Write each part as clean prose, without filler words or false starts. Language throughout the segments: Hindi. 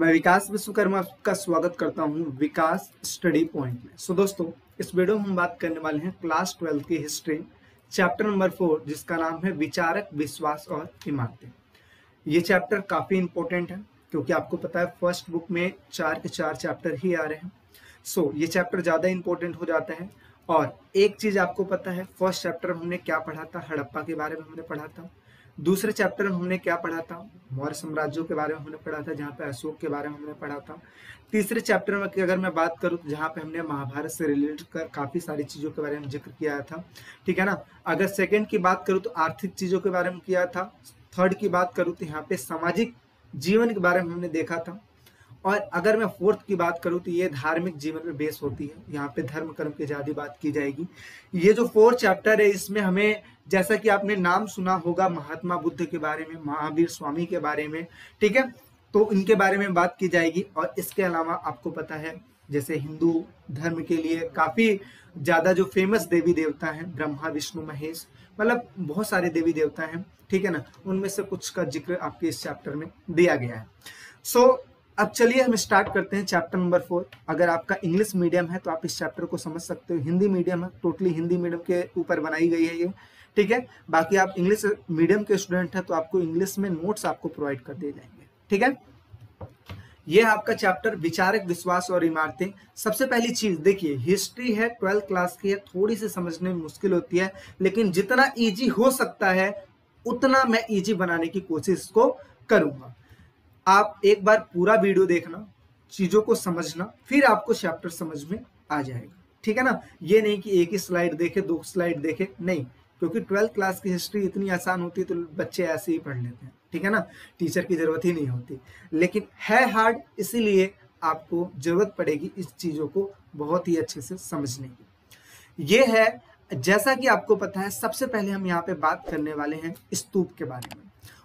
मैं विकास विश्वकर्मा का स्वागत करता हूं विकास स्टडी पॉइंट में। दोस्तों, इस वीडियो में हम बात करने वाले हैं क्लास 12 की हिस्ट्री चैप्टर नंबर 4, जिसका नाम है विचारक, विश्वास और इमारतें। ये चैप्टर काफ़ी इंपॉर्टेंट है क्योंकि आपको पता है फर्स्ट बुक में 4 के 4 चैप्टर ही आ रहे हैं। ये चैप्टर ज़्यादा इंपॉर्टेंट हो जाता है। और एक चीज़ आपको पता है, फर्स्ट चैप्टर में हमने क्या पढ़ा था, हड़प्पा के बारे में हमने पढ़ा था। दूसरे चैप्टर में हमने क्या पढ़ा था, मौर्य साम्राज्यों के बारे में हमने पढ़ा था, जहाँ पे अशोक के बारे में हमने पढ़ा था। तीसरे चैप्टर में अगर मैं बात करूँ तो जहाँ पे हमने महाभारत से रिलेटेड काफ़ी सारी चीज़ों के बारे में जिक्र किया था, ठीक है ना। अगर सेकंड की बात करूँ तो आर्थिक चीज़ों के बारे में किया था। थर्ड की बात करूँ तो यहाँ पे सामाजिक जीवन के बारे में हमने देखा था। और अगर मैं फोर्थ की बात करूं तो ये धार्मिक जीवन पे बेस होती है, यहाँ पे धर्म कर्म की ज़्यादा बात की जाएगी। ये जो 4 चैप्टर है, इसमें हमें, जैसा कि आपने नाम सुना होगा, महात्मा बुद्ध के बारे में, महावीर स्वामी के बारे में, ठीक है, तो इनके बारे में बात की जाएगी। और इसके अलावा आपको पता है, जैसे हिंदू धर्म के लिए काफ़ी ज़्यादा जो फेमस देवी देवता हैं, ब्रह्मा विष्णु महेश, मतलब बहुत सारे देवी देवता हैं, ठीक है ना, उनमें से कुछ का जिक्र आपके इस चैप्टर में दिया गया है। अब चलिए हम स्टार्ट करते हैं चैप्टर नंबर 4। अगर आपका इंग्लिश मीडियम है तो आप इस चैप्टर को समझ सकते हो। हिंदी मीडियम है, टोटली हिंदी मीडियम के ऊपर बनाई गई है ये, ठीक है। बाकी आप इंग्लिश मीडियम के स्टूडेंट हैं तो आपको इंग्लिश में नोट्स आपको प्रोवाइड कर दिए जाएंगे, ठीक है। ये आपका चैप्टर विचारक, विश्वास और इमारतें। सबसे पहली चीज देखिए, हिस्ट्री है, 12th क्लास की है, थोड़ी सी समझने में मुश्किल होती है, लेकिन जितना ईजी हो सकता है उतना मैं ईजी बनाने की कोशिश को करूंगा। आप एक बार पूरा वीडियो देखना, चीजों को समझना, फिर आपको चैप्टर समझ में आ जाएगा, ठीक है ना। ये नहीं कि एक ही स्लाइड देखे, 2 स्लाइड देखे, नहीं, क्योंकि 12th क्लास की हिस्ट्री इतनी आसान होती है तो बच्चे ऐसे ही पढ़ लेते हैं, ठीक है ना, टीचर की जरूरत ही नहीं होती। लेकिन है हार्ड, इसीलिए आपको जरूरत पड़ेगी इस चीजों को बहुत ही अच्छे से समझने की। ये है, जैसा कि आपको पता है, सबसे पहले हम यहाँ पे बात करने वाले हैं स्तूप के बारे में।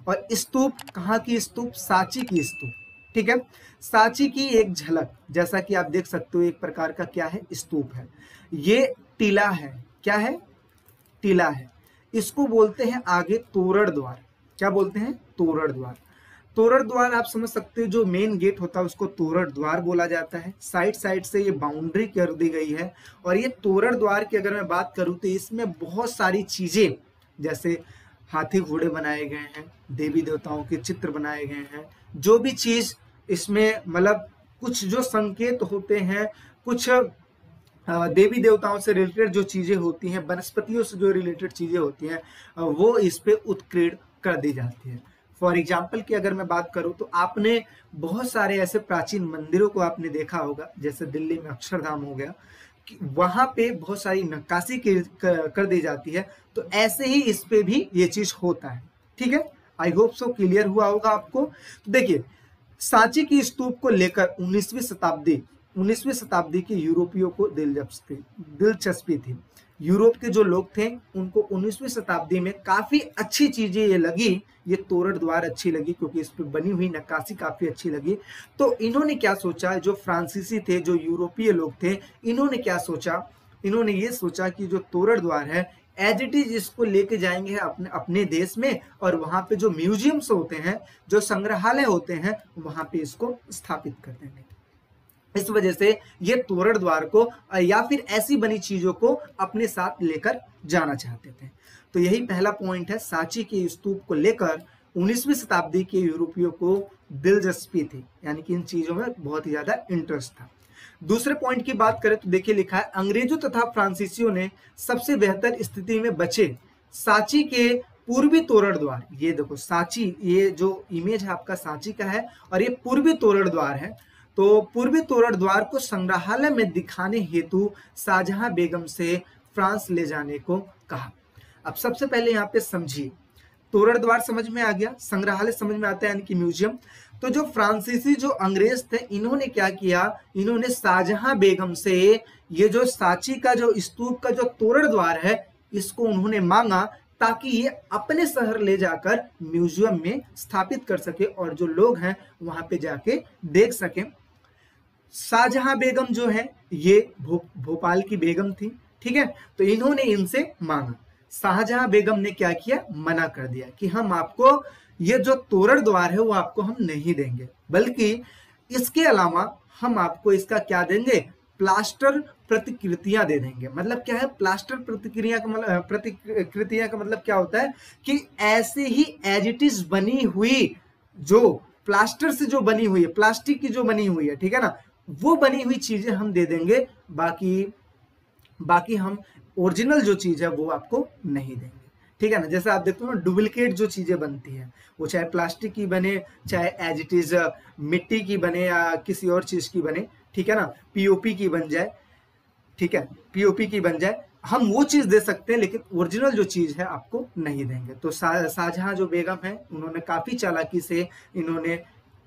और स्तूप कहाँ की स्तूप? सांची की स्तूप, ठीक है। सांची की एक झलक, जैसा कि आप देख सकते हो, एक प्रकार का क्या है, स्तूप है। ये टीला है, क्या है, टीला है। इसको बोलते हैं आगे तोरण द्वार। क्या बोलते हैं? तोरण द्वार। तोरण द्वार आप समझ सकते हो, जो मेन गेट होता है उसको तोरण द्वार बोला जाता है। साइड साइड से ये बाउंड्री कर दी गई है। और ये तोरण द्वार की अगर मैं बात करूं तो इसमें बहुत सारी चीजें, जैसे हाथी घोड़े बनाए गए हैं, देवी देवताओं के चित्र बनाए गए हैं, जो भी चीज इसमें, मतलब कुछ जो संकेत होते हैं, कुछ देवी देवताओं से रिलेटेड जो चीजें होती हैं, वनस्पतियों से जो रिलेटेड चीजें होती हैं, वो इस पे उत्कीर्ण कर दी जाती है। फॉर एग्जाम्पल की अगर मैं बात करूं तो आपने बहुत सारे ऐसे प्राचीन मंदिरों को आपने देखा होगा, जैसे दिल्ली में अक्षरधाम हो गया, वहां पे बहुत सारी नक्काशी कर दी जाती है। तो ऐसे ही इस पे भी ये चीज होता है, ठीक है। आई होप सो क्लियर हुआ होगा आपको। तो देखिए, सांची की स्तूप को लेकर 19वीं शताब्दी के यूरोपियों को दिलचस्पी थी। यूरोप के जो लोग थे उनको 19वीं शताब्दी में काफी अच्छी चीजें ये लगी, ये तोरण द्वार अच्छी लगी क्योंकि इस पे बनी हुई नक्काशी काफी अच्छी लगी। तो इन्होंने क्या सोचा, जो फ्रांसीसी थे, जो यूरोपीय लोग थे, इन्होंने क्या सोचा, इन्होंने ये सोचा कि जो तोरण द्वार है एज इट इज इसको लेके जाएंगे अपने देश में, और वहां पे जो म्यूजियम्स होते हैं, जो संग्रहालय होते हैं, वहां पे इसको स्थापित कर देंगे। इस वजह से ये तोरण द्वार को या फिर ऐसी बनी चीजों को अपने साथ लेकर जाना चाहते थे। तो यही पहला पॉइंट है, सांची के स्तूप को लेकर 19वीं शताब्दी के यूरोपियों को दिलचस्पी थी, यानी कि इन चीजों में बहुत ही ज्यादा इंटरेस्ट था। दूसरे पॉइंट की बात करें तो देखिए लिखा है, अंग्रेजों तथा फ्रांसीसियों ने सबसे बेहतर स्थिति में बचे सांची के पूर्वी तोरण द्वार, ये देखो सांची, ये जो इमेज है आपका सांची का है, और ये पूर्वी तोरण द्वार है। तो पूर्वी तोरण द्वार को संग्रहालय में दिखाने हेतु शाहजहां बेगम से फ्रांस ले जाने को कहा। अब सबसे पहले यहाँ पे समझिए, तोरण द्वार समझ में आ गया, संग्रहालय समझ में आता है, यानी कि म्यूजियम। तो जो फ्रांसीसी, जो अंग्रेज थे, इन्होंने क्या किया, इन्होंने शाहजहां बेगम से ये जो सांची का जो स्तूप का जो तोरण द्वार है, इसको उन्होंने मांगा ताकि ये अपने शहर ले जाकर म्यूजियम में स्थापित कर सके और जो लोग हैं वहां पे जाके देख सके। शाहजहां बेगम जो है ये भोपाल की बेगम थी, ठीक है। तो इन्होंने इनसे मांगा, शाहजहां बेगम ने क्या किया, मना कर दिया कि हम आपको ये जो तोरण द्वार है वो आपको हम नहीं देंगे, बल्कि इसके अलावा हम आपको इसका क्या देंगे, प्लास्टर प्रतिकृतियां दे देंगे। मतलब क्या है प्लास्टर प्रतिकृतियां का मतलब क्या होता है कि ऐसे ही एज इट इज बनी हुई, जो प्लास्टर से जो बनी हुई है, प्लास्टिक की जो बनी हुई है, ठीक है ना, वो बनी हुई चीजें हम दे देंगे। बाकी हम ओरिजिनल जो चीज है वो आपको नहीं देंगे, ठीक है ना। जैसे आप देखते हो ना, डुप्लीकेट जो चीजें बनती है वो चाहे प्लास्टिक की बने, चाहे एज इट इज मिट्टी की बने या किसी और चीज की बने, ठीक है ना, पीओपी की बन जाए, ठीक है, पीओपी की बन जाए, हम वो चीज दे सकते हैं, लेकिन ओरिजिनल जो चीज है आपको नहीं देंगे। तो शाहजहां जो बेगम है, उन्होंने काफी चालाकी से इन्होंने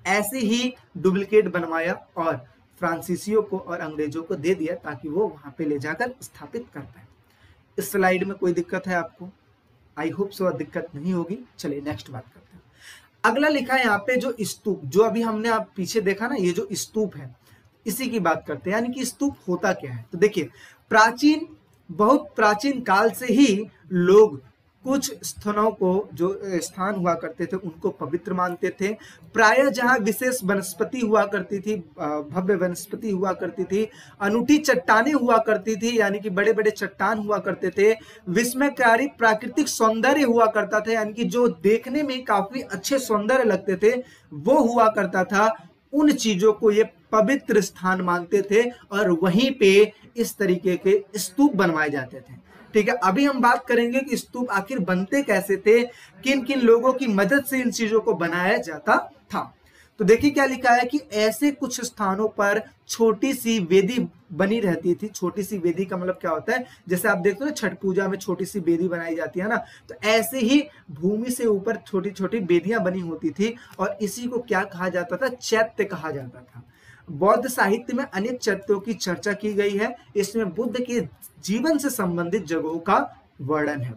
ऐसे ही डुप्लीकेट बनवाया और फ्रांसीसियों को और अंग्रेजों को दे दिया ताकि वो वहां पे ले जाकर स्थापित कर पाए। इस स्लाइड में कोई दिक्कत है आपको? आई होप सो दिक्कत नहीं होगी। चलिए नेक्स्ट बात करते हैं। अगला लिखा है यहाँ पे जो स्तूप, जो अभी हमने आप पीछे देखा ना, ये जो स्तूप है इसी की बात करते हैं। यानी कि स्तूप होता क्या है, तो देखिए बहुत प्राचीन काल से ही लोग कुछ स्थानों को, जो स्थान हुआ करते थे, उनको पवित्र मानते थे। प्रायः जहां विशेष वनस्पति हुआ करती थी, भव्य वनस्पति हुआ करती थी, अनूठी चट्टानें हुआ करती थी, यानी कि बड़े बड़े चट्टान हुआ करते थे, विस्मयकारी प्राकृतिक सौंदर्य हुआ करता था, यानी कि जो देखने में काफी अच्छे सौंदर्य लगते थे वो हुआ करता था। उन चीजों को ये पवित्र स्थान मानते थे और वहीं पे इस तरीके के स्तूप बनवाए जाते थे, ठीक है। अभी हम बात करेंगे कि स्तूप आखिर बनते कैसे थे, किन किन लोगों की मदद से इन चीजों को बनाया जाता था। तो देखिए क्या लिखा है कि ऐसे कुछ स्थानों पर छोटी सी वेदी बनी रहती थी। छोटी सी वेदी का मतलब क्या होता है, जैसे आप देखते हो ना छठ पूजा में छोटी सी वेदी बनाई जाती है ना, तो ऐसे ही भूमि से ऊपर छोटी छोटी वेदियां बनी होती थी और इसी को क्या कहा जाता था, चैत्य कहा जाता था। बौद्ध साहित्य में अनेक चैत्यों की चर्चा की गई है। इसमें बुद्ध के जीवन से संबंधित जगहों का वर्णन है,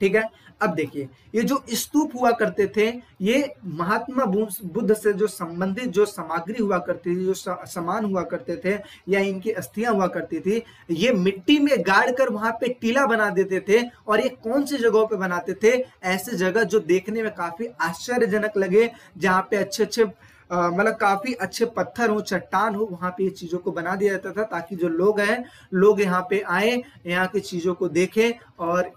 ठीक है। अब देखिए ये जो स्तूप हुआ करते थे, ये महात्मा बुद्ध से जो संबंधित जो सामग्री हुआ करती थी, जो सामान हुआ करते थे या इनकी अस्थियां हुआ करती थी, ये मिट्टी में गाड़ कर वहां पे टीला बना देते थे। और ये कौन सी जगहों पे बनाते थे, ऐसे जगह जो देखने में काफी आश्चर्यजनक लगे, जहाँ पे अच्छे अच्छे मतलब काफी अच्छे पत्थर हो, चट्टान हो, वहां पे ये चीजों को बना दिया जाता था ताकि जो लोग हैं, लोग यहाँ पे आए, यहाँ की चीजों को देखें और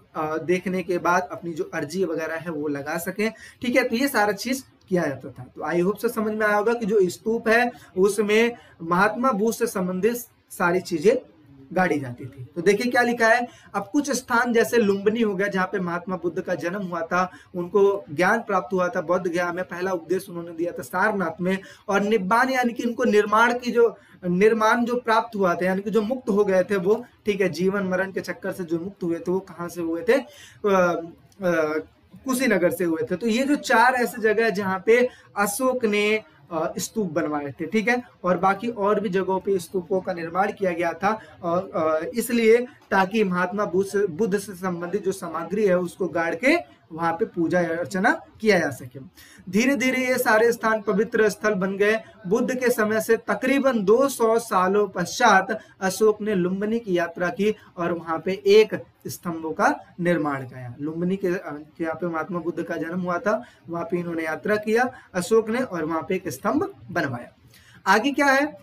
देखने के बाद अपनी जो अर्जी वगैरह है वो लगा सकें, ठीक है। तो ये सारा चीज किया जाता था। तो आई होप से समझ में आया होगा कि जो स्तूप है उसमें महात्मा बुद्ध से संबंधित सारी चीजें गाड़ी जाती थी। तो देखिए क्या लिखा है। अब कुछ स्थान जैसे लुम्बिनी हो गया, जहाँ पे महात्मा बुद्ध का जन्म हुआ था, उनको ज्ञान प्राप्त हुआ था, बौद्ध ज्ञान में पहला उपदेश उन्होंने दिया था सारनाथ में। और निब्बान यानी कि इनको निर्माण जो प्राप्त हुआ था, यानी कि जो मुक्त हो गए थे वो, ठीक है, जीवन मरण के चक्कर से जो मुक्त हुए थे वो कहाँ से हुए थे, कुशीनगर से हुए थे। तो ये जो 4 ऐसी जगह है जहाँ पे अशोक ने स्तूप बनवाए थे, ठीक है। और बाकी और भी जगहों पे स्तूपों का निर्माण किया गया था, और इसलिए ताकि महात्मा बुद्ध से संबंधित जो सामग्री है उसको गाड़ के वहां पे पूजा अर्चना किया जा सके। धीरे धीरे ये सारे स्थान पवित्र स्थल बन गए। बुद्ध के समय से तकरीबन 200 सालों पश्चात अशोक ने लुम्बिनी की यात्रा की और वहां पे एक स्तंभों का निर्माण किया। लुम्बिनी के यहाँ पे महात्मा बुद्ध का जन्म हुआ था, वहां पे इन्होंने यात्रा किया अशोक ने और वहां पे एक स्तंभ बनवाया। आगे क्या है,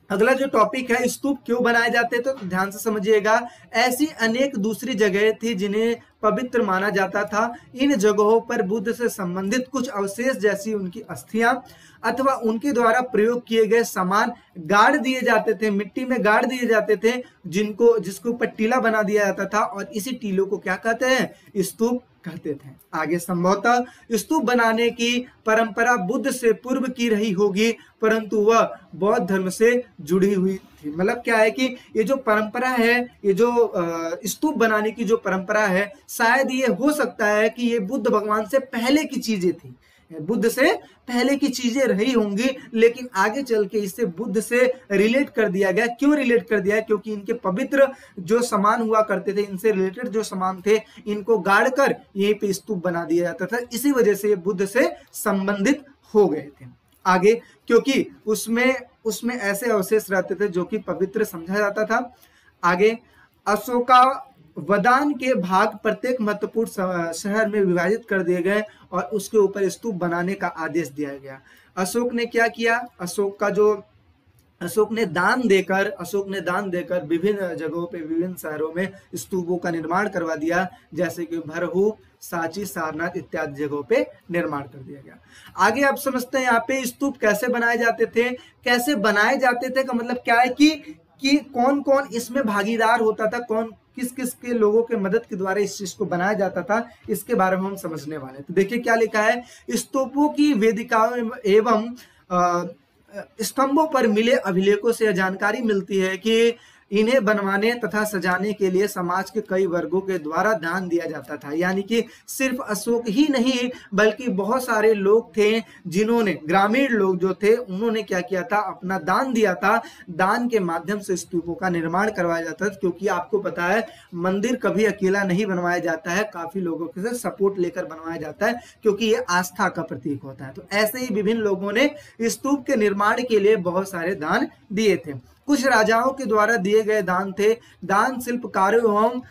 अगला जो टॉपिक है, स्तूप क्यों बनाए जाते, तो ध्यान से समझिएगा। ऐसी अनेक दूसरी जगह थी जिन्हें पवित्र माना जाता था। इन जगहों पर बुद्ध से संबंधित कुछ अवशेष जैसी उनकी अस्थियां अथवा उनके द्वारा प्रयोग किए गए सामान गाड़ दिए जाते थे, मिट्टी में गाड़ दिए जाते थे, जिसके ऊपर टीला बना दिया जाता था और इसी टीलों को क्या कहते हैं, स्तूप कहते थे। आगे संभवतः स्तूप बनाने की परंपरा बुद्ध से पूर्व की रही होगी, परंतु वह बौद्ध धर्म से जुड़ी हुई थी। मतलब क्या है कि ये जो परंपरा है, ये जो स्तूप बनाने की जो परंपरा है, शायद ये हो सकता है कि ये बुद्ध भगवान से पहले की चीजें थी, बुद्ध से पहले की चीजें रही होंगी, लेकिन आगे चल के इसे बुद्ध से रिलेट कर दिया गया। क्यों रिलेट कर दिया? क्योंकि इनके पवित्र जो सामान हुआ करते थे, इनसे रिलेटेड जो सामान थे, इनको गाड़ कर यहीं पे स्तूप बना दिया जाता था। इसी वजह से ये बुद्ध से संबंधित हो गए थे। आगे क्योंकि उसमें ऐसे अवशेष रहते थे जो कि पवित्र समझा जाता था। आगे अशोका वदान के भाग प्रत्येक महत्वपूर्ण शहर में विभाजित कर दिए गए और उसके ऊपर स्तूप बनाने का आदेश दिया गया। अशोक ने क्या किया, अशोक ने दान देकर विभिन्न जगहों पे, विभिन्न शहरों में स्तूपों का निर्माण करवा दिया, जैसे कि भरहू, सांची, सारनाथ इत्यादि जगहों पे निर्माण कर दिया गया। आगे आप समझते हैं यहाँ पे स्तूप कैसे बनाए जाते थे। कैसे बनाए जाते थे का मतलब क्या है कि कौन कौन इसमें भागीदार होता था, कौन किस किस के लोगों के मदद के द्वारा इस चीज को बनाया जाता था, इसके बारे में हम समझने वाले हैं। तो देखिए क्या लिखा है, स्तूपों की वेदिकाओं एवं स्तंभों पर मिले अभिलेखों से जानकारी मिलती है कि इन्हें बनवाने तथा सजाने के लिए समाज के कई वर्गों के द्वारा दान दिया जाता था। यानी कि सिर्फ अशोक ही नहीं बल्कि बहुत सारे लोग थे जिन्होंने, ग्रामीण लोग जो थे, उन्होंने क्या किया था, अपना दान दिया था। दान के माध्यम से स्तूपों का निर्माण करवाया जाता था, क्योंकि आपको पता है मंदिर कभी अकेला नहीं बनवाया जाता है, काफी लोगों के साथ सपोर्ट लेकर बनवाया जाता है, क्योंकि ये आस्था का प्रतीक होता है। तो ऐसे ही विभिन्न लोगों ने स्तूप के निर्माण के लिए बहुत सारे दान दिए थे। कुछ राजाओं के द्वारा दिए गए दान थे। दान शिल्पकारों एवं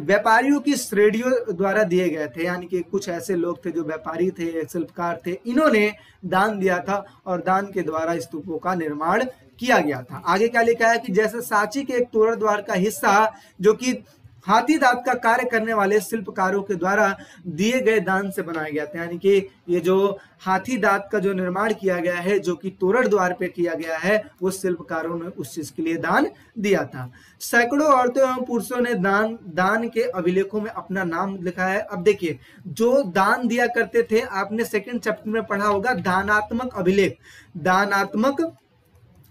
व्यापारियों की श्रेणियों द्वारा दिए गए थे। यानी कि कुछ ऐसे लोग थे जो व्यापारी थे, शिल्पकार थे, इन्होंने दान दिया था और दान के द्वारा स्तूपों का निर्माण किया गया था। आगे क्या लिखा है कि जैसे सांची के एक तोरण द्वार का हिस्सा जो कि हाथी दांत का कार्य करने वाले शिल्पकारों के द्वारा दिए गए दान से बनाया गया था। यानी कि ये जो हाथी दांत का जो निर्माण किया गया है, जो कि तोरण द्वार पे किया गया है, वो शिल्पकारों ने उस चीज के लिए दान दिया था। सैकड़ों औरतों एवं पुरुषों ने दान के अभिलेखों में अपना नाम लिखा है। अब देखिए, जो दान दिया करते थे, आपने सेकंड चैप्टर में पढ़ा होगा दानात्मक अभिलेख,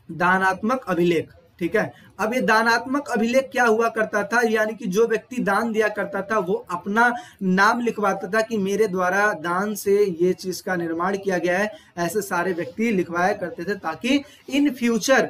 दानात्मक अभिलेख, ठीक है। अब ये दानात्मक अभिलेख क्या हुआ करता था, यानी कि जो व्यक्ति दान दिया करता था वो अपना नाम लिखवाता था कि मेरे द्वारा दान से ये चीज का निर्माण किया गया है। ऐसे सारे व्यक्ति लिखवाया करते थे ताकि इन फ्यूचर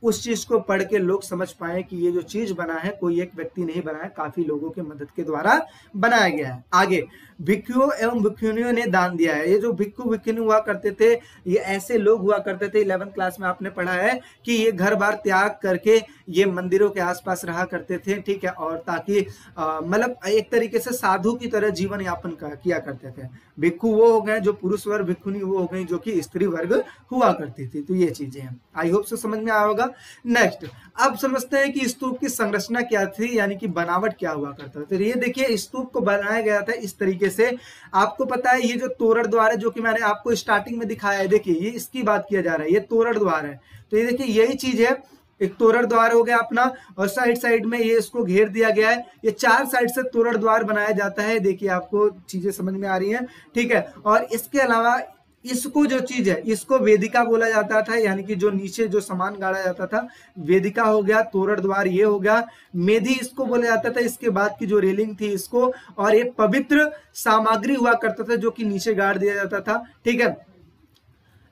उस चीज को पढ़ के लोग समझ पाए कि ये जो चीज बना है कोई एक व्यक्ति नहीं बनाया, काफी लोगों के मदद के द्वारा बनाया गया है। आगे भिक्षुओं एवं भिक्षुणियों ने दान दिया है। ये जो भिक्षु भिक्षुणी हुआ करते थे, ये ऐसे लोग हुआ करते थे, 11th क्लास में आपने पढ़ा है कि ये घर बार त्याग करके ये मंदिरों के आसपास रहा करते थे, ठीक है, और ताकि मतलब एक तरीके से साधु की तरह जीवन यापन किया करते थे। भिक्षु वो हो गए जो पुरुष वर्ग, भिक्षुणी वो हो गई जो कि स्त्री वर्ग हुआ करती थी। तो ये चीजें हैं, आई होप से समझ में आया होगा। नेक्स्ट अब समझते हैं कि स्तूप की संरचना क्या थी, यानी कि बनावट क्या हुआ करता था। तो ये देखिए, स्तूप को बनाया गया था इस तरीके से। आपको पता है ये जो तोरण द्वार है, जो कि मैंने आपको स्टार्टिंग में दिखाया है, देखिए ये इसकी बात किया जा रहा है, ये तोरण द्वार है। तो ये देखिए यही चीज है, एक तोरण द्वार हो गया अपना, और साइड साइड में ये इसको घेर दिया गया है। ये चार साइड से तोरण द्वार बनाया जाता है। देखिए आपको चीजें समझ में आ रही हैं, ठीक है। और इसके अलावा इसको जो चीज है, इसको वेदिका बोला जाता था, यानी कि जो नीचे जो सामान गाड़ा जाता था, वेदिका हो गया, तोरण द्वार ये हो गया, मेधी इसको बोला जाता था, इसके बाद की जो रेलिंग थी इसको, और एक पवित्र सामग्री हुआ करता था जो कि नीचे गाड़ दिया जाता था, ठीक है।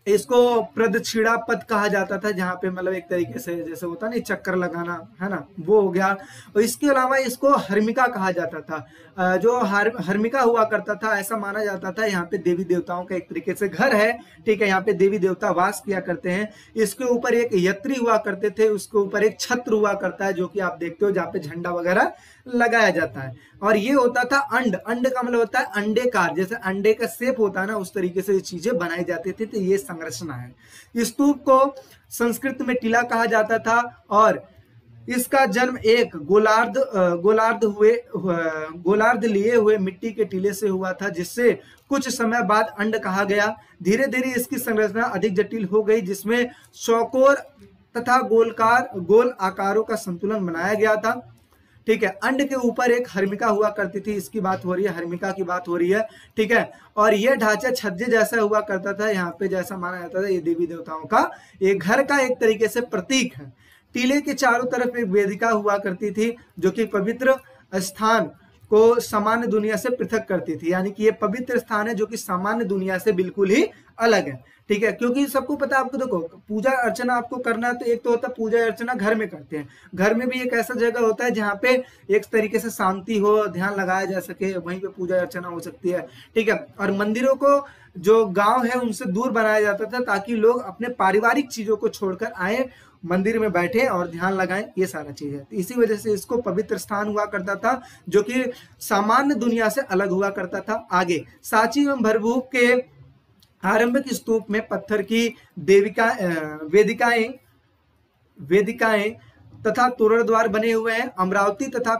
इसको प्रदक्षिणा पद कहा जाता था, जहां पे मतलब एक तरीके से जैसे होता नहीं चक्कर लगाना, है ना, वो हो गया। और इसके अलावा इसको हर्मिका कहा जाता था। जो हर्मिका हुआ करता था, ऐसा माना जाता था यहाँ पे देवी देवताओं का एक तरीके से घर है, ठीक है, यहाँ पे देवी देवता वास किया करते हैं। इसके ऊपर एक यत्री हुआ करते थे, उसके ऊपर एक छत्र हुआ करता है जो कि आप देखते हो, जहाँ पे झंडा वगैरह लगाया जाता है। और ये होता था अंड का मतलब होता है अंडेकार, जैसे अंडे का शेप होता है ना, उस तरीके से ये चीजें बनाई जाती थी। तो ये संरचना है। स्तूप को संस्कृत में टीला कहा जाता था, और इसका जन्म एक गोलार्ध लिए हुए मिट्टी के टीले से हुआ था, जिससे कुछ समय बाद अंड कहा गया। धीरे धीरे इसकी संरचना अधिक जटिल हो गई, जिसमें चौकोर तथा गोल आकारों का संतुलन बनाया गया था, ठीक है। अंड के ऊपर एक हर्मिका हुआ करती थी, इसकी बात हो रही है, हर्मिका की बात हो रही है, ठीक है। और यह ढांचा छज्जे जैसा हुआ करता था, यहाँ पे जैसा माना जाता था ये देवी देवताओं का एक घर का एक तरीके से प्रतीक है। टीले के चारों तरफ एक वेदिका हुआ करती थी जो कि पवित्र स्थान को सामान्य दुनिया से पृथक करती थी। यानी कि ये पवित्र स्थान है जो कि सामान्य दुनिया से बिल्कुल ही अलग है, ठीक है। क्योंकि सबको पता है, आपको देखो पूजा अर्चना आपको करना है तो एक तो होता है पूजा अर्चना घर में करते हैं, घर में भी एक ऐसा जगह होता है जहाँ पे एक तरीके से शांति हो, ध्यान लगाया जा सके, वहीं पे पूजा अर्चना हो सकती है, ठीक है। और मंदिरों को जो गांव है उनसे दूर बनाया जाता था ताकि लोग अपने पारिवारिक चीजों को छोड़कर आए, मंदिर में बैठे और ध्यान लगाएं, ये सारा चीज है। तो इसी वजह से इसको पवित्र स्थान हुआ करता था जो कि सामान्य दुनिया से अलग हुआ करता था। आगे सांची एवं भरभू के आरंभिक स्तूप में पत्थर की वेदिकाएं तथा तोरण द्वार बने हुए हैं। अमरावती तथा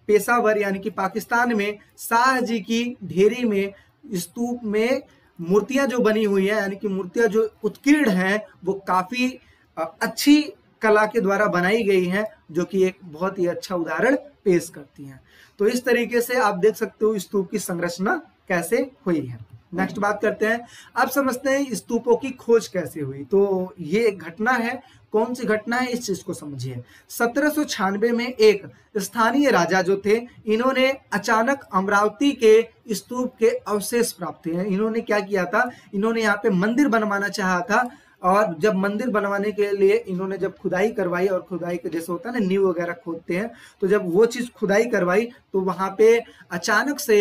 पेशावर यानी कि पाकिस्तान में शाह जी की ढेरी में स्तूप में मूर्तियां जो बनी हुई है, यानी कि मूर्तियां जो उत्कीर्ण हैं, वो काफी अच्छी कला के द्वारा बनाई गई हैं, जो कि एक बहुत ही अच्छा उदाहरण पेश करती हैं। तो इस तरीके से आप देख सकते हो स्तूप की संरचना कैसे हुई है। नेक्स्ट बात करते हैं, अब समझते हैं स्तूपों की खोज कैसे हुई। तो ये एक घटना है, कौन सी घटना है इस चीज को समझिए। 1796 में एक स्थानीय राजा जो थे, इन्होंने अचानक अमरावती के स्तूप के अवशेष प्राप्त हुए। इन्होंने क्या किया था, इन्होंने यहाँ पे मंदिर बनवाना चाहा था, और जब मंदिर बनवाने के लिए इन्होंने जब खुदाई करवाई, और खुदाई के जैसे होता है ना नींव वगैरह खोदते हैं, तो जब वो चीज खुदाई करवाई तो वहां पे अचानक से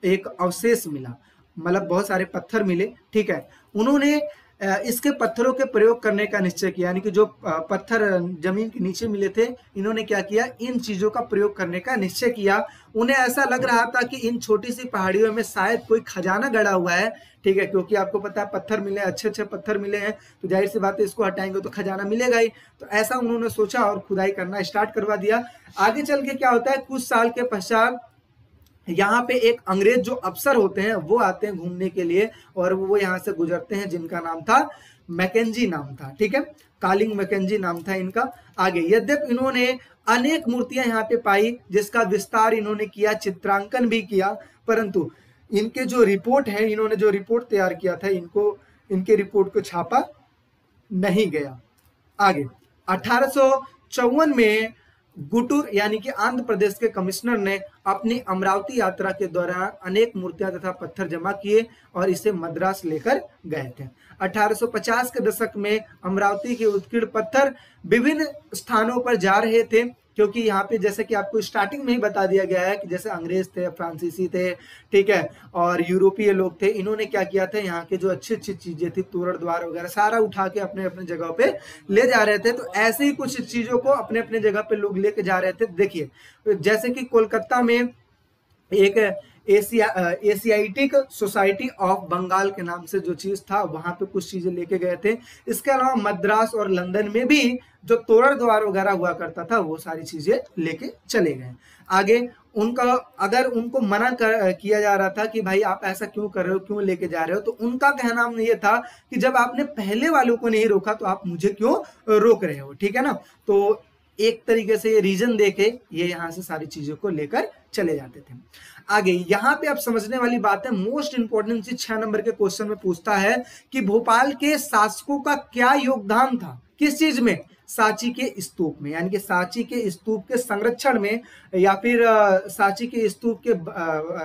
एक अवशेष मिला, मतलब बहुत सारे पत्थर मिले। ठीक है, उन्होंने इसके पत्थरों के प्रयोग करने का निश्चय किया, यानी कि जो पत्थर जमीन के नीचे मिले थे, इन्होंने क्या किया, इन चीजों का प्रयोग करने का निश्चय किया। उन्हें ऐसा लग रहा था कि इन छोटी सी पहाड़ियों में शायद कोई खजाना गड़ा हुआ है। ठीक है, क्योंकि आपको पता है पत्थर मिले, अच्छे अच्छे पत्थर मिले हैं, तो जाहिर सी बात है इसको हटाएंगे तो खजाना मिलेगा ही। तो ऐसा उन्होंने सोचा और खुदाई करना स्टार्ट करवा दिया। आगे चल के क्या होता है, कुछ साल के पश्चात यहाँ पे एक अंग्रेज जो अफसर होते हैं वो आते हैं घूमने के लिए, और वो यहाँ से गुजरते हैं, जिनका नाम था मैकेंजी नाम था। ठीक है, कालिंग मैकेंजी नाम था इनका। आगे, यद्यपि इन्होंने अनेक मूर्तियां यहाँ पे पाई, जिसका विस्तार इन्होंने किया, चित्रांकन भी किया, परंतु इनके जो रिपोर्ट है, इन्होंने जो रिपोर्ट तैयार किया था, इनके रिपोर्ट को छापा नहीं गया। आगे 1854 में गुटूर यानी कि आंध्र प्रदेश के कमिश्नर ने अपनी अमरावती यात्रा के दौरान अनेक मूर्तियां तथा पत्थर जमा किए और इसे मद्रास लेकर गए थे। 1850 के दशक में अमरावती के उत्कीर्ण पत्थर विभिन्न स्थानों पर जा रहे थे, क्योंकि यहाँ पे जैसे कि आपको स्टार्टिंग में ही बता दिया गया है कि जैसे अंग्रेज थे, फ्रांसीसी थे, ठीक है, और यूरोपीय लोग थे, इन्होंने क्या किया था, यहाँ के जो अच्छी अच्छी चीजें थी, तोरण द्वार वगैरह सारा उठा के अपने अपने जगह पे ले जा रहे थे। तो ऐसे ही कुछ चीजों को अपने अपने जगह पे लोग लेके जा रहे थे। देखिए, जैसे कि कोलकाता में एक एशियाटिक सोसाइटी ऑफ बंगाल के नाम से जो चीज था, वहां पे कुछ चीजें लेके गए थे। इसके अलावा मद्रास और लंदन में भी जो तोरण द्वार वगैरह हुआ करता था, वो सारी चीजें लेके चले गए। आगे अगर उनको मना किया जा रहा था कि भाई आप ऐसा क्यों कर रहे हो, क्यों लेके जा रहे हो, तो उनका कहना ये था कि जब आपने पहले वालों को नहीं रोका तो आप मुझे क्यों रोक रहे हो। ठीक है ना, तो एक तरीके से ये रीजन देके ये यहाँ से सारी चीजों को लेकर चले जाते थे। आगे यहाँ पे आप समझने वाली बात है, मोस्ट इंपोर्टेंट चीज 6 नंबर के क्वेश्चन में पूछता है कि भोपाल के शासकों का क्या योगदान था, किस चीज में, सांची के स्तूप में, यानी कि सांची के स्तूप के संरक्षण में, या फिर सांची के स्तूप के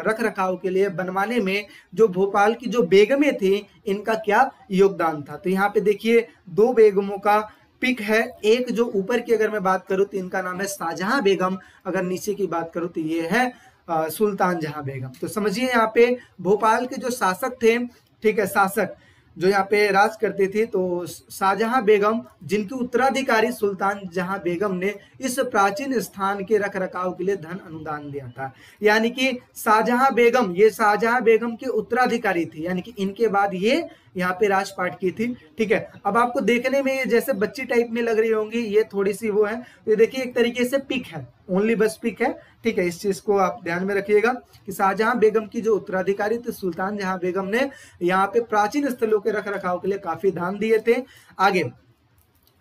रख रखाव के लिए बनवाने में जो भोपाल की जो बेगमें थी, इनका क्या योगदान था। तो यहाँ पे देखिए 2 बेगमों का पिक है। एक जो ऊपर की अगर मैं बात करूं तो इनका नाम है शाहजहां बेगम, अगर नीचे की बात करूं तो ये है सुल्तान जहां बेगम। तो समझिए यहाँ पे भोपाल के जो शासक थे, ठीक है, शासक जो यहाँ पे राज करते थे, तो शाहजहां बेगम, जिनकी उत्तराधिकारी सुल्तान जहां बेगम ने इस प्राचीन स्थान के रख रखाव के लिए धन अनुदान दिया था। यानी कि शाहजहां बेगम, ये शाहजहां बेगम के उत्तराधिकारी थी, यानी कि इनके बाद ये यहाँ पे राजपाट की थी। ठीक है, अब आपको देखने में जैसे बच्ची टाइप में लग रही होंगी, ये थोड़ी सी वो है, तो देखिए एक तरीके से पिक है, ओनली बस पिक है। ठीक है, इस चीज को आप ध्यान में रखिएगा कि शाहजहां बेगम की जो उत्तराधिकारी थे सुल्तान जहां बेगम ने यहाँ पे प्राचीन स्थलों के रख रखाव के लिए काफी दान दिए थे। आगे,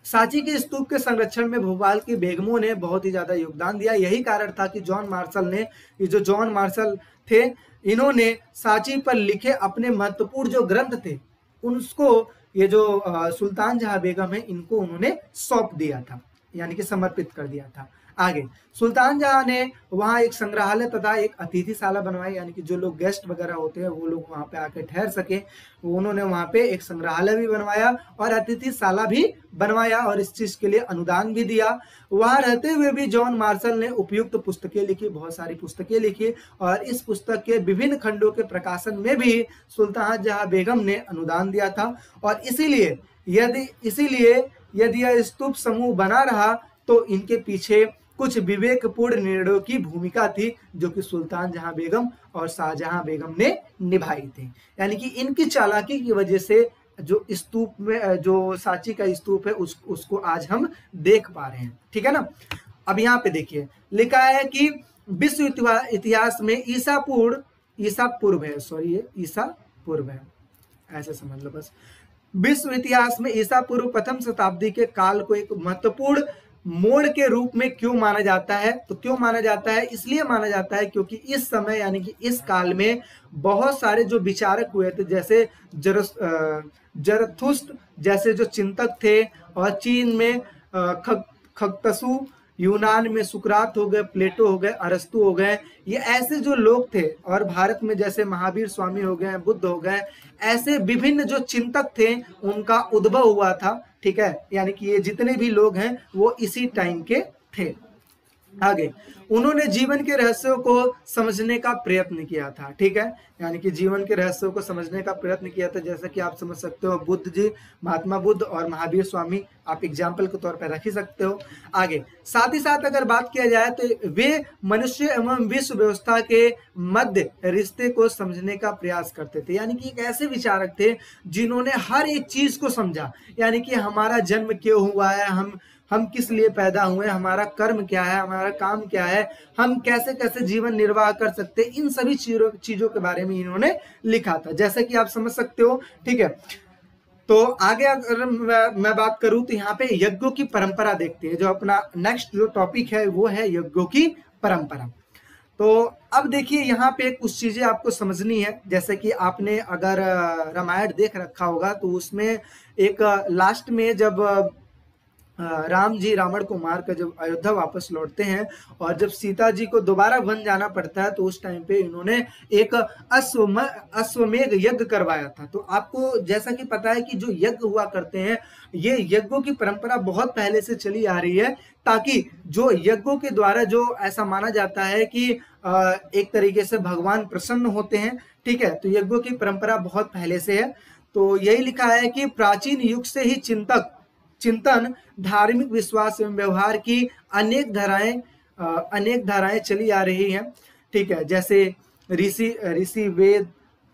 सांची के स्तूप के संरक्षण में भोपाल की बेगमों ने बहुत ही ज्यादा योगदान दिया। यही कारण था कि जॉन मार्शल ने, ये जो जॉन मार्शल थे, इन्होंने सांची पर लिखे अपने महत्वपूर्ण जो ग्रंथ थे, उसको ये जो सुल्तान जहां बेगम है, इनको उन्होंने सौंप दिया था, यानी कि समर्पित कर दिया था। आगे, सुल्तान जहां ने वहां एक संग्रहालय तथा एक अतिथिशाला बनवाई, यानी कि जो लोग गेस्ट वगैरह होते हैं वो लोग वहां पे आके ठहर सके, उन्होंने वहां पे एक संग्रहालय भी बनवाया और अतिथिशाला भी बनवाया, और इस चीज के लिए अनुदान भी दिया। वहां रहते हुए भी जॉन मार्शल ने उपयुक्त पुस्तकें लिखी, बहुत सारी पुस्तकें लिखी, और इस पुस्तक के विभिन्न खंडों के प्रकाशन में भी सुल्तान जहां बेगम ने अनुदान दिया था। और इसीलिए यदि यह स्तूप समूह बना रहा तो इनके पीछे कुछ विवेकपूर्ण निर्णयों की भूमिका थी जो कि सुल्तान जहां बेगम और शाहजहां बेगम ने निभाई थी। यानी कि इनकी चालाकी की वजह से जो स्तूप में जो सांची का स्तूप है उसको आज हम देख पा रहे हैं। ठीक है ना। अब यहाँ पे देखिए लिखा है कि विश्व इतिहास में ईसा पूर्व है, सॉरी ये ईसा पूर्व है, ऐसे समझ लो बस। विश्व इतिहास में ईसा पूर्व प्रथम शताब्दी के काल को एक महत्वपूर्ण मोड़ के रूप में क्यों माना जाता है? तो क्यों माना जाता है? इसलिए माना जाता है क्योंकि इस समय यानी कि इस काल में बहुत सारे जो विचारक हुए थे, जैसे जरथुस्त्र जैसे जो चिंतक थे, और चीन में खगतसु, यूनान में सुकरात हो गए, प्लेटो हो गए, अरस्तु हो गए, ये ऐसे जो लोग थे, और भारत में जैसे महावीर स्वामी हो गए, बुद्ध हो गए, ऐसे विभिन्न जो चिंतक थे उनका उद्भव हुआ था। ठीक है, यानी कि ये जितने भी लोग हैं वो इसी टाइम के थे। आगे उन्होंने जीवन के रहस्यों को समझने का प्रयत्न किया था। ठीक है, यानी कि जीवन के रहस्यों को समझने का प्रयत्न किया था, जैसा कि आप समझ सकते हो बुद्ध जी, महात्मा बुद्ध और महावीर स्वामी आप एग्जाम्पल के तौर पर रख ही सकते हो। आगे साथ ही साथ अगर बात किया जाए तो वे मनुष्य एवं विश्व व्यवस्था के मध्य रिश्ते को समझने का प्रयास करते थे। यानी कि एक ऐसे विचारक थे जिन्होंने हर एक चीज को समझा, यानी कि हमारा जन्म क्यों हुआ है, हम किस लिए पैदा हुए, हमारा कर्म क्या है, हमारा काम क्या है, हम कैसे कैसे जीवन निर्वाह कर सकते, इन सभी चीजों के बारे में इन्होंने लिखा था, जैसे कि आप समझ सकते हो। ठीक है, तो आगे अगर मैं बात करूं तो यहाँ पे यज्ञों की परंपरा देखते हैं। जो अपना नेक्स्ट जो टॉपिक है वो है यज्ञों की परंपरा। तो अब देखिए यहाँ पे कुछ चीजें आपको समझनी है, जैसे कि आपने अगर रामायण देख रखा होगा तो उसमें एक लास्ट में जब राम जी रावण को मारकर जब अयोध्या वापस लौटते हैं और जब सीता जी को दोबारा वन जाना पड़ता है, तो उस टाइम पे इन्होंने एक अश्वमेध यज्ञ करवाया था। तो आपको जैसा कि पता है कि जो यज्ञ हुआ करते हैं, ये यज्ञों की परंपरा बहुत पहले से चली आ रही है, ताकि जो यज्ञों के द्वारा जो ऐसा माना जाता है कि एक तरीके से भगवान प्रसन्न होते हैं। ठीक है, तो यज्ञों की परंपरा बहुत पहले से है। तो यही लिखा है कि प्राचीन युग से ही चिंतन, धार्मिक विश्वास एवं व्यवहार की अनेक धाराएं चली आ रही हैं। ठीक है, जैसे ऋषि वेद,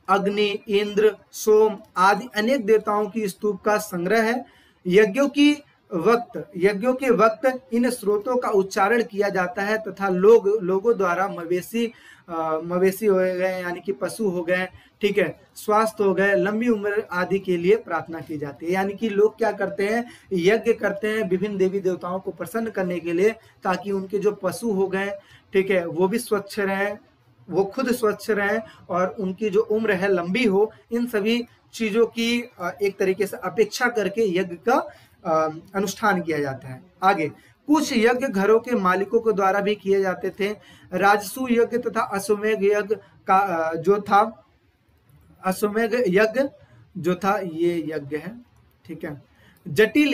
अग्नि, इंद्र, सोम आदि अनेक देवताओं की स्तूप का संग्रह है। यज्ञों के वक्त इन स्रोतों का उच्चारण किया जाता है तथा लोगों द्वारा मवेशी हो गए यानी कि पशु हो गए, ठीक है, स्वास्थ्य हो गए, लंबी उम्र आदि के लिए प्रार्थना की जाती है। यानी कि लोग क्या करते हैं, यज्ञ करते हैं विभिन्न देवी देवताओं को प्रसन्न करने के लिए, ताकि उनके जो पशु हो गए, ठीक है, वो भी स्वच्छ रहें, वो खुद स्वच्छ रहें और उनकी जो उम्र है लंबी हो। इन सभी चीजों की एक तरीके से अपेक्षा करके यज्ञ का अनुष्ठान किया जाता है। आगे कुछ यज्ञ घरों के मालिकों के द्वारा भी किए जाते थे। राजसूय यज्ञ तथा अश्वमेध यज्ञ का जो था, अश्वमेध यज्ञ जो था ये यज्ञ है। ठीक है, जटिल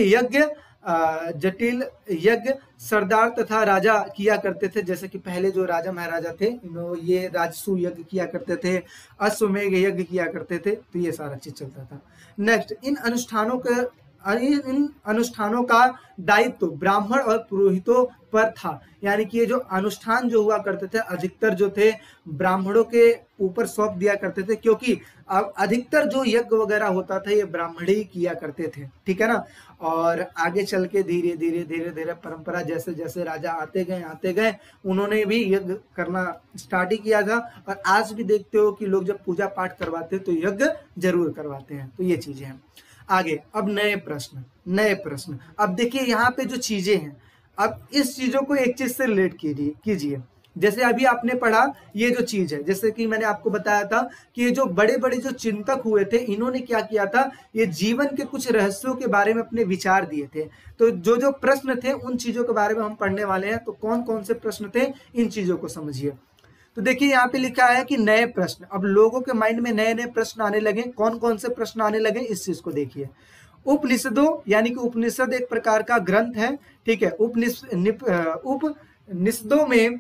यज्ञ सरदार तथा राजा किया करते थे। जैसे कि पहले जो राजा महाराजा थे ये राजसूय यज्ञ किया करते थे, अश्वमेध यज्ञ किया करते थे। तो ये सारा चीज चलता था। नेक्स्ट, इन अनुष्ठानों का दायित्व ब्राह्मण और पुरोहितों पर था। यानी कि ये जो अनुष्ठान जो हुआ करते थे अधिकतर जो थे ब्राह्मणों के ऊपर सौंप दिया करते थे, क्योंकि अब अधिकतर जो यज्ञ वगैरह होता था ये ब्राह्मण ही किया करते थे। ठीक है ना। और आगे चल के धीरे धीरे परंपरा जैसे जैसे राजा आते गए उन्होंने भी यज्ञ करना स्टार्ट ही किया था। और आज भी देखते हो कि लोग जब पूजा पाठ करवाते हैं तो यज्ञ जरूर करवाते हैं। तो ये चीजें हैं। आगे अब नए प्रश्न। अब देखिए यहाँ पे जो चीजें हैं, अब इस चीजों को एक चीज से रिलेट कीजिए। जैसे अभी आपने पढ़ा ये जो चीज है, जैसे कि मैंने आपको बताया था कि ये जो बड़े बड़े जो चिंतक हुए थे इन्होंने क्या किया था, ये जीवन के कुछ रहस्यों के बारे में अपने विचार दिए थे। तो जो जो प्रश्न थे उन चीजों के बारे में हम पढ़ने वाले हैं। तो कौन कौन से प्रश्न थे, इन चीजों को समझिए। तो देखिए यहाँ पे लिखा है कि नए प्रश्न। अब लोगों के माइंड में नए नए प्रश्न आने लगे। कौन कौन से प्रश्न आने लगे, इस चीज को देखिए। उपनिषदों यानी कि उपनिषद एक प्रकार का ग्रंथ है। ठीक है, उपनिषदों में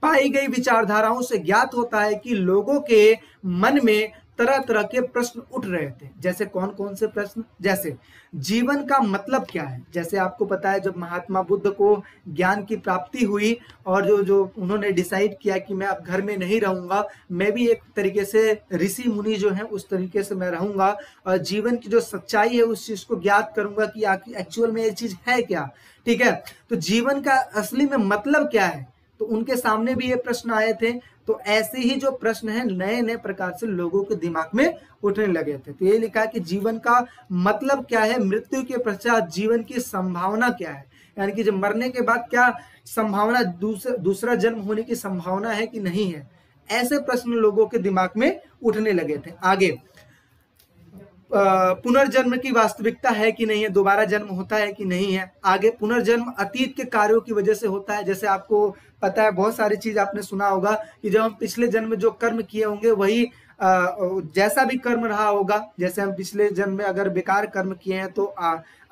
पाई गई विचारधाराओं से ज्ञात होता है कि लोगों के मन में तरह तरह के प्रश्न उठ रहे थे। जैसे कौन कौन से प्रश्न, जैसे जीवन का मतलब क्या है। जैसे आपको पता है जब महात्मा बुद्ध को ज्ञान की प्राप्ति हुई और जो उन्होंने डिसाइड किया कि मैं अब घर में नहीं रहूंगा, मैं भी एक तरीके से ऋषि मुनि जो है उस तरीके से मैं रहूंगा और जीवन की जो सच्चाई है उस चीज को ज्ञात करूंगा कि एक्चुअल में ये चीज है क्या। ठीक है, तो जीवन का असली में मतलब क्या है, तो उनके सामने भी ये प्रश्न आए थे। तो ऐसे ही जो प्रश्न है नए नए प्रकार से लोगों के दिमाग में उठने लगे थे। तो ये लिखा है कि जीवन का मतलब क्या है, मृत्यु के पश्चात जीवन की संभावना क्या है, यानी कि जब मरने के बाद क्या संभावना, दूसरा जन्म होने की संभावना है कि नहीं है। ऐसे प्रश्न लोगों के दिमाग में उठने लगे थे। आगे पुनर्जन्म की वास्तविकता है कि नहीं है, दोबारा जन्म होता है कि नहीं है। आगे पुनर्जन्म अतीत के कार्यों की वजह से होता है। जैसे आपको पता है बहुत सारी चीज आपने सुना होगा कि जब हम पिछले जन्म में जो कर्म किए होंगे वही जैसा भी कर्म रहा होगा, जैसे हम पिछले जन्म में अगर बेकार कर्म किए हैं तो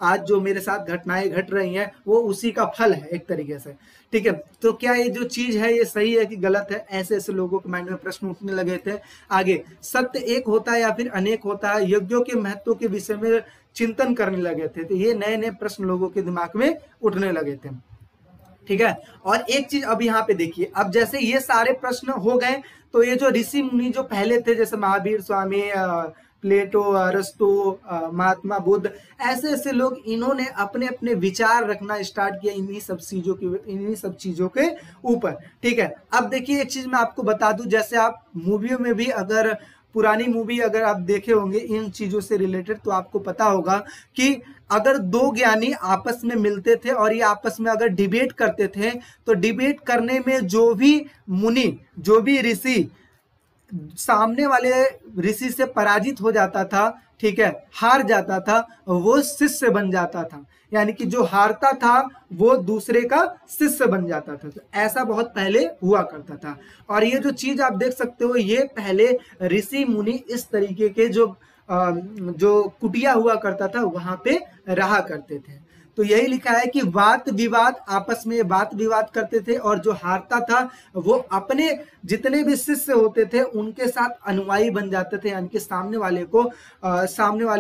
आज जो मेरे साथ घटनाएं घट रही हैं वो उसी का फल है एक तरीके से। ठीक है, तो क्या ये जो चीज है ये सही है कि गलत है, ऐसे ऐसे लोगों के माइंड में प्रश्न उठने लगे थे। आगे सत्य एक होता है या फिर अनेक होता है, यज्ञों के महत्व के विषय में चिंतन करने लगे थे। तो ये नए नए प्रश्न लोगों के दिमाग में उठने लगे थे। ठीक है, और एक चीज अब यहाँ पे देखिए, अब जैसे ये सारे प्रश्न हो गए तो ये जो ऋषि मुनि जो पहले थे जैसे महावीर स्वामी, प्लेटो, अरस्तु, महात्मा बुद्ध, ऐसे ऐसे लोग, इन्होंने अपने अपने विचार रखना स्टार्ट किया इन्हीं सब चीजों के ऊपर। ठीक है, अब देखिए एक चीज मैं आपको बता दूं, जैसे आप मूवियों में भी अगर पुरानी मूवी अगर आप देखे होंगे इन चीजों से रिलेटेड तो आपको पता होगा कि अगर दो ज्ञानी आपस में मिलते थे और ये आपस में अगर डिबेट करते थे तो डिबेट करने में जो भी मुनि, जो भी ऋषि सामने वाले ऋषि से पराजित हो जाता था, ठीक है, हार जाता था, वो शिष्य बन जाता था। यानी कि जो हारता था वो दूसरे का शिष्य बन जाता था। तो ऐसा बहुत पहले हुआ करता था। और ये जो चीज आप देख सकते हो ये पहले ऋषि मुनि इस तरीके के जो कुटिया हुआ करता था वहां पे रहा करते थे। तो यही लिखा है कि वाद विवाद, आपस में बात विवाद करते थे और जो हारता था वो अपने जितने भी शिष्य होते थे उनके साथ अनुयायी बन जाते थे, यानी कि सामने वाले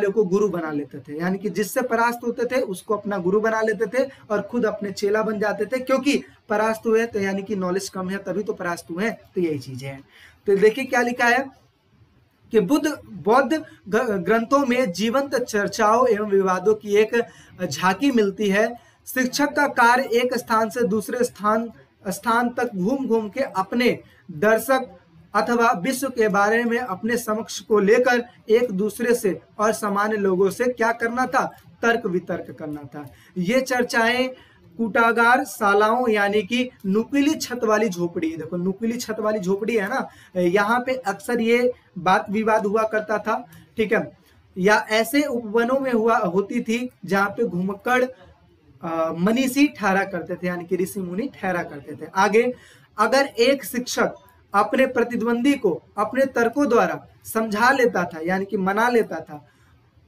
को गुरु बना लेते थे। यानी कि जिससे परास्त होते थे उसको अपना गुरु बना लेते थे और खुद अपने चेला बन जाते थे, क्योंकि परास्त हुए तो यानी कि नॉलेज कम है तभी तो परास्त हुए। तो यही चीज है। तो देखिए क्या लिखा है कि बौद्ध ग्रंथों में जीवंत चर्चाओं एवं विवादों की एक झांकी मिलती है। शिक्षक का कार्य एक स्थान से दूसरे स्थान तक घूम घूम के अपने दर्शक अथवा विश्व के बारे में अपने समक्ष को लेकर एक दूसरे से और सामान्य लोगों से क्या करना था, तर्क वितर्क करना था। ये चर्चाएं कूटागार शालाओं यानी कि नुकीली छत वाली झोपड़ी, देखो नुकीली छत वाली झोपड़ी है ना, यहाँ पे अक्सर ये बात विवाद हुआ करता था। ठीक है, या ऐसे उपवनों में होती थी जहाँ पे घुमक्कड़ मनीषी ठहरा करते थे, यानी कि ऋषि मुनि ठहरा करते थे। आगे अगर एक शिक्षक अपने प्रतिद्वंदी को अपने तर्कों द्वारा समझा लेता था, यानी कि मना लेता था,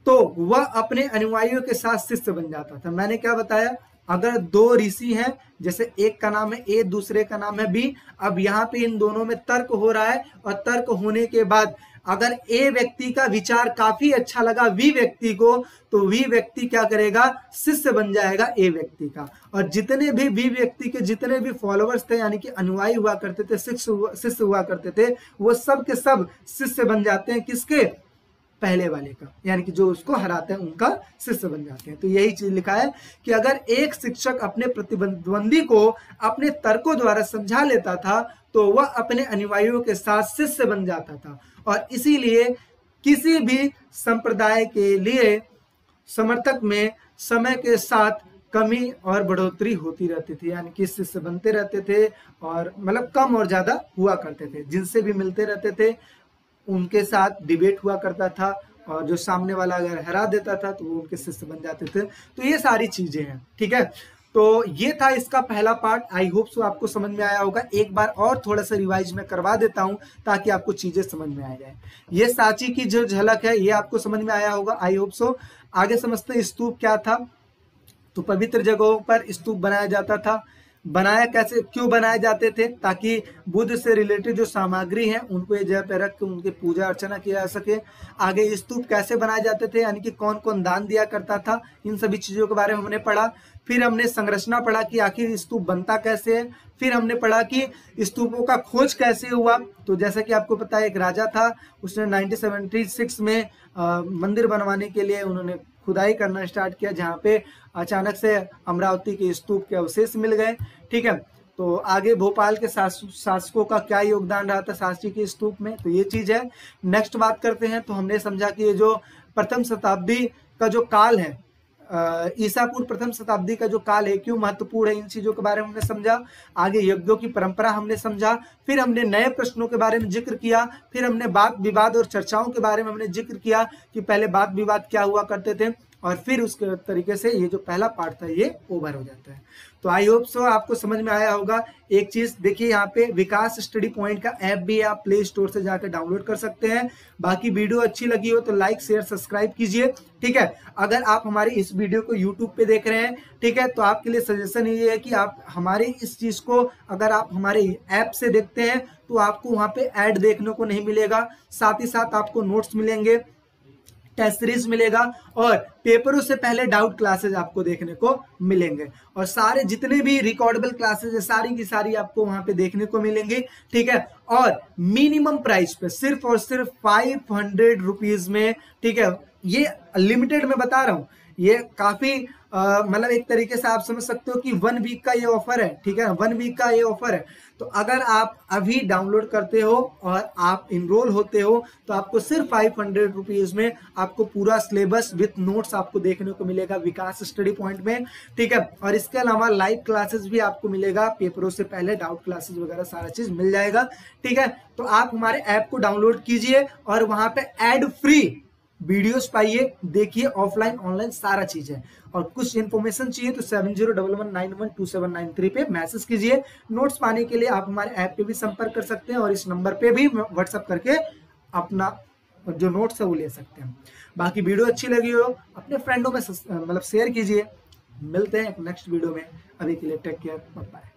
तो वह अपने अनुयायियों के साथ शिष्य बन जाता था। मैंने क्या बताया, अगर दो ऋषि हैं, जैसे एक का नाम है ए, दूसरे का नाम है बी, अब यहाँ पे इन दोनों में तर्क हो रहा है और तर्क होने के बाद अगर ए व्यक्ति का विचार काफी अच्छा लगा वी व्यक्ति को, तो वी व्यक्ति क्या करेगा, शिष्य बन जाएगा ए व्यक्ति का। और जितने भी वी व्यक्ति के जितने भी फॉलोअर्स थे, यानी कि अनुयायी हुआ करते थे, शिष्य हुआ करते थे, वो सब के सब शिष्य बन जाते हैं किसके, पहले वाले का, यानी कि जो उसको हराते हैं उनका शिष्य बन जाते हैं। तो यही चीज लिखा है कि अगर एक शिक्षक अपने प्रतिद्वंदी को अपने तर्कों द्वारा समझा लेता था तो वह अपने अनुयायियों के साथ शिष्य बन जाता था। और इसीलिए किसी भी संप्रदाय के लिए समर्थक में समय के साथ कमी और बढ़ोतरी होती रहती थी, यानी कि शिष्य बनते रहते थे और मतलब कम और ज्यादा हुआ करते थे। जिनसे भी मिलते रहते थे उनके साथ डिबेट हुआ करता था और जो सामने वाला अगर हरा देता था तो वो उनके शिष्य बन जाते थे। तो ये सारी चीजें हैं। ठीक है, तो ये था इसका पहला पार्ट। आई होप सो आपको समझ में आया होगा। एक बार और थोड़ा सा रिवाइज में करवा देता हूं ताकि आपको चीजें समझ में आ जाए। ये सांची की जो झलक है ये आपको समझ में आया होगा, आई होप सो। आगे समझते स्तूप क्या था। तो पवित्र जगहों पर स्तूप बनाया जाता था। बनाया कैसे, क्यों बनाए जाते थे, ताकि बुद्ध से रिलेटेड जो सामग्री है उनको एक जगह पे रख के उनकी पूजा अर्चना किया जा सके। आगे स्तूप कैसे बनाए जाते थे, यानी कि कौन कौन दान दिया करता था, इन सभी चीजों के बारे में हमने पढ़ा। फिर हमने संरचना पढ़ा कि आखिर स्तूप बनता कैसे है। फिर हमने पढ़ा कि स्तूपों का खोज कैसे हुआ। तो जैसा कि आपको पता है, एक राजा था, उसने 1976 में मंदिर बनवाने के लिए उन्होंने खुदाई करना स्टार्ट किया, जहाँ पे अचानक से अमरावती के स्तूप के अवशेष मिल गए। ठीक है, तो आगे भोपाल के शासकों का क्या योगदान रहा था सांची के स्तूप में, तो ये चीज है। नेक्स्ट बात करते हैं, तो हमने समझा कि ये जो प्रथम शताब्दी का जो काल है, ईसा पूर्व प्रथम शताब्दी का जो काल है, क्यों महत्वपूर्ण है, इन चीजों के बारे में हमने समझा। आगे यज्ञों की परंपरा हमने समझा। फिर हमने नए प्रश्नों के बारे में जिक्र किया। फिर हमने वाद विवाद और चर्चाओं के बारे में हमने जिक्र किया कि पहले वाद विवाद क्या हुआ करते थे, और फिर उसके तरीके से ये जो पहला पार्ट था ये ओवर हो जाता है। तो आई होप सो आपको समझ में आया होगा। एक चीज देखिए, यहाँ पे विकास स्टडी पॉइंट का ऐप भी आप प्ले स्टोर से जाकर डाउनलोड कर सकते हैं। बाकी वीडियो अच्छी लगी हो तो लाइक शेयर सब्सक्राइब कीजिए। ठीक है, अगर आप हमारी इस वीडियो को यूट्यूब पे देख रहे हैं, ठीक है, तो आपके लिए सजेशन ये है कि आप हमारे इस चीज को अगर आप हमारे ऐप से देखते हैं तो आपको वहां पे ऐड देखने को नहीं मिलेगा। साथ ही साथ आपको नोट्स मिलेंगे, टेस्ट सीरीज मिलेगा, और पेपरों से पहले डाउट क्लासेज आपको देखने को मिलेंगे, और सारे जितने भी रिकॉर्डेबल क्लासेज है सारी की सारी आपको वहां पे देखने को मिलेंगी। ठीक है, और मिनिमम प्राइस पे सिर्फ और सिर्फ 500 रुपीज में। ठीक है, ये लिमिटेड में बता रहा हूं, ये काफी मतलब एक तरीके से आप समझ सकते हो कि 1 वीक का ये ऑफर है। ठीक है, 1 वीक का ये ऑफर है। तो अगर आप अभी डाउनलोड करते हो और आप इनरोल होते हो तो आपको सिर्फ 500 रुपीज में आपको पूरा सिलेबस विथ नोट्स आपको देखने को मिलेगा विकास स्टडी पॉइंट में। ठीक है, और इसके अलावा लाइव क्लासेस भी आपको मिलेगा, पेपरों से पहले डाउट क्लासेस वगैरह सारा चीज मिल जाएगा। ठीक है, तो आप हमारे ऐप को डाउनलोड कीजिए और वहां पे एड फ्री वीडियोस पाइए, देखिए, ऑफलाइन ऑनलाइन सारा चीज है। और कुछ इन्फॉर्मेशन चाहिए तो 7011912793 पे मैसेज कीजिए। नोट्स पाने के लिए आप हमारे ऐप पे भी संपर्क कर सकते हैं, और इस नंबर पे भी व्हाट्सएप करके अपना जो नोट्स है वो ले सकते हैं। बाकी वीडियो अच्छी लगी हो अपने फ्रेंडों में मतलब शेयर कीजिए। मिलते हैं नेक्स्ट वीडियो में, अभी के लिए टेक केयर, बाय बाय।